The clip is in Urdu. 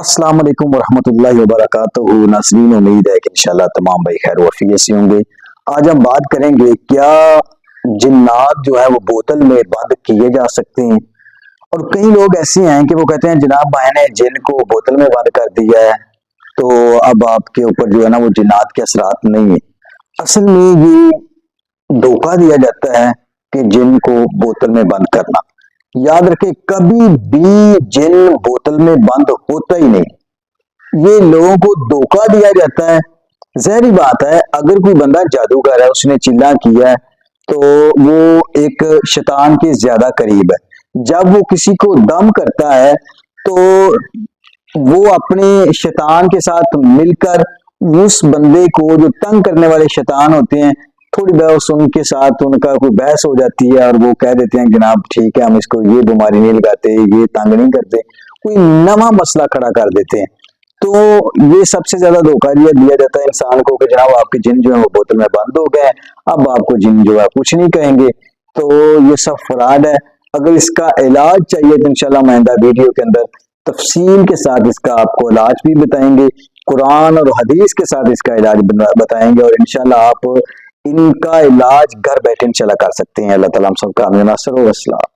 السلام علیکم ورحمۃ اللہ وبرکاتہ ناظرین، امید ہے کہ انشاءاللہ تمام بھائی خیر و عافیت سے ہوں گے۔ آج ہم بات کریں گے کیا جنات جو ہے وہ بوتل میں بند کیے جا سکتے ہیں۔ اور کئی لوگ ایسے ہیں کہ وہ کہتے ہیں جناب میں نے جن کو بوتل میں بند کر دیا ہے تو اب آپ کے اوپر جو ہے نا وہ جنات کے اثرات نہیں ہیں۔ اصل میں یہ دھوکہ دیا جاتا ہے کہ جن کو بوتل میں بند کرنا، یاد رکھے کبھی بھی جن بوتل میں بند ہوتا ہی نہیں، یہ لوگوں کو دھوکہ دیا جاتا ہے۔ ظاہری بات ہے اگر کوئی بندہ جادوگر ہے، اس نے چلا کیا ہے تو وہ ایک شیطان کے زیادہ قریب ہے۔ جب وہ کسی کو دم کرتا ہے تو وہ اپنے شیطان کے ساتھ مل کر اس بندے کو، جو تنگ کرنے والے شیطان ہوتے ہیں، تھوڑی بحث ان کے ساتھ ان کا کوئی بحث ہو جاتی ہے اور وہ کہہ دیتے ہیں جناب ٹھیک ہے ہم اس کو یہ بیماری نہیں لگاتے، یہ تنگ نہیں کرتے، کوئی نواں مسئلہ کھڑا کر دیتے ہیں۔ تو یہ سب سے زیادہ دھوکہ دیا جاتا ہے انسان کو کہ جناب آپ کے جن جو ہے وہ بوتل میں بند ہو گئے، اب آپ کو جن جو ہے کچھ نہیں کہیں گے۔ تو یہ سب فراڈ ہے۔ اگر اس کا علاج چاہیے تو انشاءاللہ میں آئندہ ویڈیو کے اندر تفصیل کے ساتھ اس کا آپ کو علاج بھی بتائیں گے، قرآن اور حدیث کے ساتھ اس کا علاج بتائیں گے، اور انشاءاللہ آپ ان کا علاج گھر بیٹھے انشاءاللہ کر سکتے ہیں۔ اللہ تعالیٰ ہم سب کا ناصر و اسلام۔